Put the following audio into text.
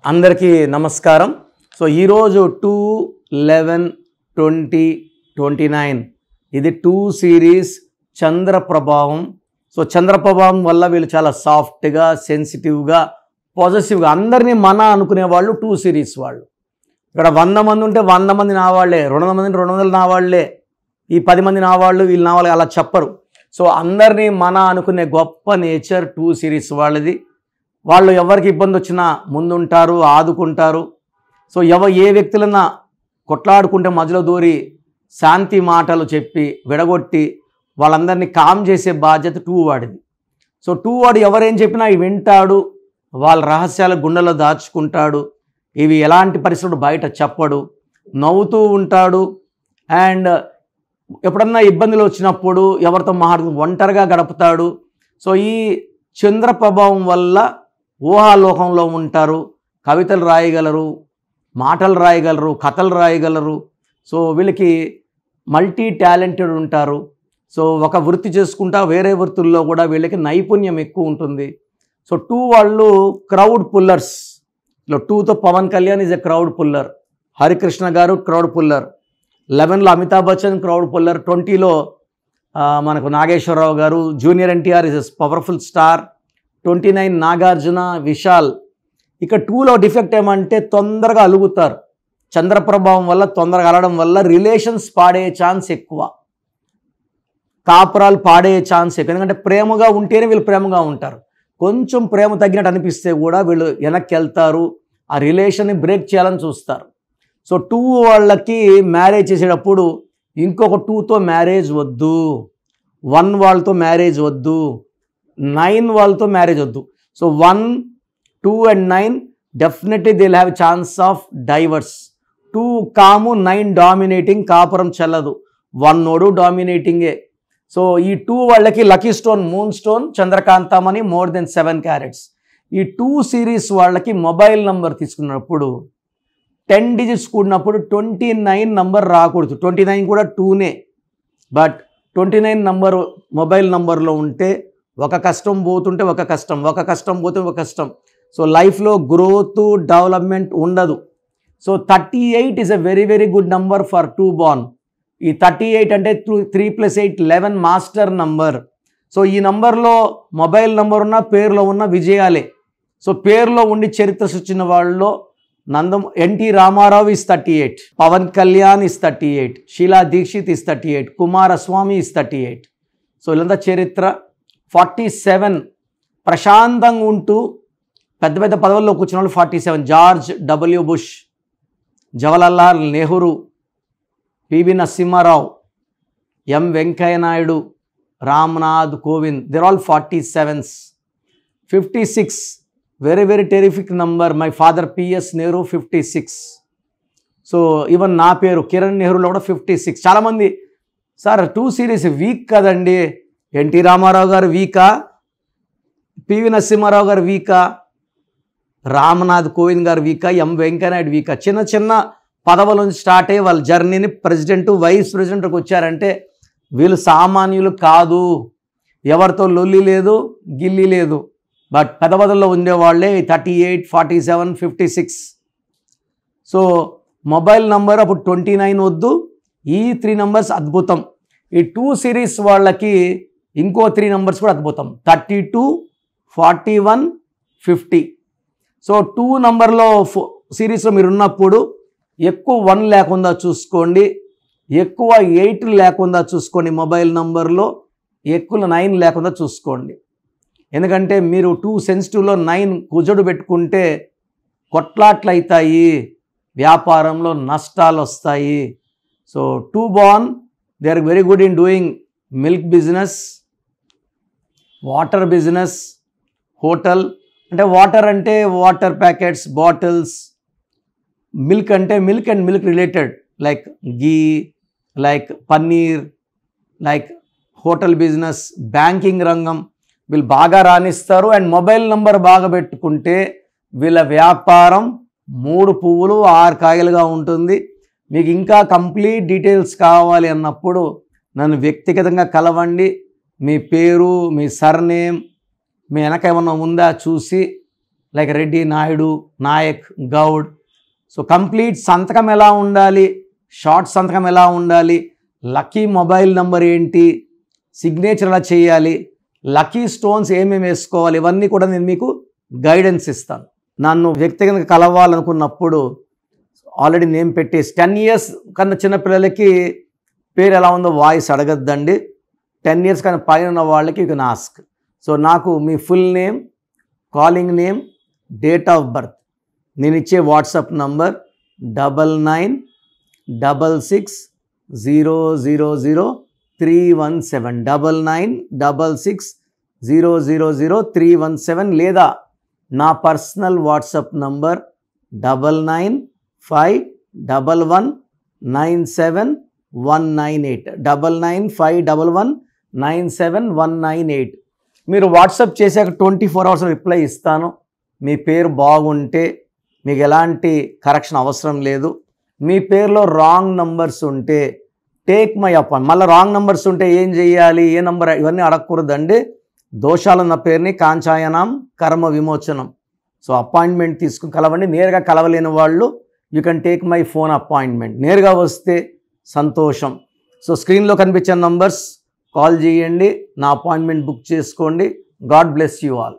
అందరికీ నమస్కారం. సో ఈరోజు 2/11/2029 ఇది 2 సిరీస్ చంద్ర ప్రభావం. సో చంద్ర ప్రభావం వల్ల వీళ్ళు చాలా సాఫ్ట్గా, సెన్సిటివ్గా, పాజిటివ్గా అందరినీ మన అనుకునే వాళ్ళు 2 సిరీస్ వాళ్ళు. ఇక్కడ 100 మంది ఉంటే 100 మంది నా వాళ్ళే, 200 మంది 200 నా వాళ్ళే, ఈ 10 మంది నా వాళ్ళు, వీళ్ళు నా వాళ్ళు అలా చెప్పరు. సో అందరినీ మన అనుకునే గొప్ప నేచర్ 2 సిరీస్ వాళ్ళది. వాళ్ళు ఎవరికి ఇబ్బంది వచ్చినా ముందుంటారు, ఆదుకుంటారు. సో ఏ వ్యక్తులన్నా కొట్లాడుకుంటే మధ్యలో దూరి శాంతి మాటలు చెప్పి విడగొట్టి వాళ్ళందరినీ కామ్ చేసే బాధ్యత 2 వాడిది. సో 2 వాడు ఎవరేం చెప్పినా ఇవి వింటాడు, వాళ్ళ రహస్యాలు గుండెలో దాచుకుంటాడు, ఇవి ఎలాంటి పరిస్థితులు బయట చెప్పడు, నవ్వుతూ ఉంటాడు. అండ్ ఎప్పుడన్నా ఇబ్బందులు వచ్చినప్పుడు ఎవరితో ఒంటరిగా గడుపుతాడు. సో ఈ చంద్ర ప్రభావం వల్ల ఊహాలోకంలో ఉంటారు, కవితలు రాయగలరు, మాటలు రాయగలరు, కథలు రాయగలరు. సో వీళ్ళకి మల్టీ టాలెంటెడ్ ఉంటారు. సో ఒక వృత్తి చేసుకుంటా వేరే వృత్తుల్లో కూడా వీళ్ళకి నైపుణ్యం ఎక్కువ ఉంటుంది. సో 2 వాళ్ళు క్రౌడ్ పుల్లర్స్. 2తో Pawan Kalyan is a crowd puller, Harikrishna garu crowd puller, 11లో అమితాబ్ బచ్చన్ క్రౌడ్ పుల్లర్, 20లో మనకు Nageswara Rao garu, Junior NTR is a powerful star, 29 Nagarjuna, Vishal. ఇక 2లో డిఫెక్ట్ ఏమంటే తొందరగా అలుగుతారు. చంద్ర ప్రభావం వల్ల తొందరగా అలగడం వల్ల రిలేషన్స్ పాడే ఛాన్స్ ఎక్కువ, కాపురాలు పాడే ఛాన్స్ ఎక్కువ. ఎందుకంటే ప్రేమగా ఉంటేనే వీళ్ళు ప్రేమగా ఉంటారు. కొంచెం ప్రేమ తగ్గినట్టు అనిపిస్తే కూడా వీళ్ళు వెనక్కి వెళ్తారు, ఆ రిలేషన్ని బ్రేక్ చేయాలని చూస్తారు. సో 2 వాళ్ళకి మ్యారేజ్ చేసేటప్పుడు ఇంకొక 2తో మ్యారేజ్ వద్దు, 1 వాళ్ళతో మ్యారేజ్ వద్దు, 9 వాళ్ళతో మ్యారేజ్ వద్దు. So 1, 2 and 9 definitely they will have chance of divorce. 2 కాము, 9 డామినేటింగ్, కాపురం చెల్లదు, 1 డామినేటింగే. సో ఈ 2 వాళ్ళకి లక్కీ స్టోన్ మూన్ స్టోన్, చంద్రకాంతమని, మోర్ దెన్ 7 క్యారెట్స్. ఈ 2 సిరీస్ వాళ్ళకి మొబైల్ నంబర్ తీసుకున్నప్పుడు 10 డిజిట్స్ కూడినప్పుడు 29 నంబర్ రాకూడదు. 29 కూడా 2నే, బట్ 29 నంబర్ మొబైల్ నంబర్లో ఉంటే ఒక కష్టం పోతుంటే ఒక కష్టం, ఒక కష్టం పోతే ఒక కష్టం. సో లైఫ్లో గ్రోత్, డెవలప్మెంట్ ఉండదు. So 38 is a very very good number for 2 born. ఈ 38 అంటే 3 + 8 11 మాస్టర్ నంబర్. సో ఈ నంబర్లో మొబైల్ నంబర్ ఉన్న, పేరులో ఉన్న విజయాలే. సో పేరులో ఉండి చరిత్ర సృష్టించిన వాళ్ళలో NT Rama Rao is 38, Pawan Kalyan is 38, Sheila Dikshit is 38, Kumaraswamy is 38. So వీళ్ళంతా చరిత్ర. 47 ప్రశాంతంగా ఉంటూ పెద్ద పెద్ద పదవుల్లో కూర్చున్న వాళ్ళు 47. George W Bush, Jawaharlal Nehru, PV Narasimha Rao, M Venkaiah Naidu, Ramnath Kovind, they're all 47s. 56 very very terrific number. My father PS Nehru 56. So even నా పేరు కిరణ్ నెహ్రూలో కూడా 56. చాలామంది సార్ 2 సిరీస్ వీక్ కదండి, ఎన్టీ రామారావు గారు వీకా, పివి నరసింహారావు గారు వీకా, రామ్నాథ్ కోవింద్ గారు వీకా, ఎం వెంకయ్యనాయుడు వీకా. చిన్న చిన్న పదవుల నుంచి స్టార్ట్ అయ్యి వాళ్ళ జర్నీని ప్రెసిడెంట్, వైస్ ప్రెసిడెంట్కి వచ్చారంటే వీళ్ళు సామాన్యులు కాదు. ఎవరితో లొల్లి లేదు, గిల్లి లేదు, బట్ పెద్ద పదవుల్లో ఉండేవాళ్ళే 38, 47, 56. సో మొబైల్ నంబర్ అప్పుడు 29 వద్దు, ఈ 3 నంబర్స్ అద్భుతం. ఈ 2 సిరీస్ వాళ్ళకి ఇంకో 3 నంబర్స్ కూడా అద్భుతం, 32, 41, 50. సో 2 నంబర్లో సిరీస్లో మీరు ఉన్నప్పుడు ఎక్కువ 1 లేకుండా చూసుకోండి, ఎక్కువ 8 లేకుండా చూసుకోండి, మొబైల్ నంబర్లో ఎక్కువ 9 లేకుండా చూసుకోండి. ఎందుకంటే మీరు 2 సెన్సిటివ్లో 9 కుజడు పెట్టుకుంటే కొట్లాట్లు అవుతాయి, వ్యాపారంలో నష్టాలు వస్తాయి. So 2 born they are very good in doing milk business, water business, hotel. అంటే వాటర్ అంటే వాటర్ ప్యాకెట్స్, బాటిల్స్, మిల్క్ అంటే milk and milk related like ghee, like paneer, like hotel business, banking రంగం వీళ్ళు బాగా రాణిస్తారు. అండ్ మొబైల్ నంబర్ బాగా పెట్టుకుంటే వీళ్ళ వ్యాపారం 3 పువ్వులు 6 కాయలుగా ఉంటుంది. మీకు ఇంకా కంప్లీట్ డీటెయిల్స్ కావాలి అన్నప్పుడు నన్ను వ్యక్తిగతంగా కలవండి. మీ పేరు, మీ సర్నేమ్, మీ వెనక ఏమన్నా ఉందా చూసి like Reddy, Naidu, Nayak, Goud. So complete సంతకం ఎలా ఉండాలి, షార్ట్ సంతకం ఎలా ఉండాలి, లక్కీ మొబైల్ నెంబర్ ఏంటి, సిగ్నేచర్ ఎలా చేయాలి, లక్కీ స్టోన్స్ ఏమేమి వేసుకోవాలి, ఇవన్నీ కూడా నేను మీకు గైడెన్స్ ఇస్తాను. నన్ను వ్యక్తిగతంగా కలవాలనుకున్నప్పుడు ఆల్రెడీ నేమ్ పెట్టేసి 10 years కన్నా చిన్నపిల్లలకి పేరు ఎలా ఉందో వాయిస్ అడగద్దండి. 10 years కన్నా పైన ఉన్న వాళ్ళకి యూ కెన్ ఆస్క్. సో నాకు మీ full name, calling name, date of birth, నేను ఇచ్చే వాట్సాప్ నంబర్ 9966000317 9966000317 లేదా నా పర్సనల్ వాట్సాప్ నంబర్ 9951197198 9951197198. మీరు వాట్సాప్ చేశాక 24 hours రిప్లై ఇస్తాను. మీ పేరు బాగుంటే మీకు ఎలాంటి కరెక్షన్ అవసరం లేదు. మీ పేరులో రాంగ్ నంబర్స్ ఉంటే టేక్ మై అపాయింట్. మళ్ళీ రాంగ్ నంబర్స్ ఉంటే ఏం చేయాలి, ఏ నంబర్, ఇవన్నీ అడగకూడదండి. దోషాలున్న పేరుని కాంచాయనం కర్మ విమోచనం. సో అపాయింట్మెంట్ తీసుకుని కలవండి. నేరుగా కలవలేని వాళ్ళు you can take my phone appointment. నేరుగా వస్తే సంతోషం. సో స్క్రీన్లో కనిపించే నంబర్స్ కాల్ చేయండి, నా అపాయింట్మెంట్ బుక్ చేసుకోండి. God bless you all.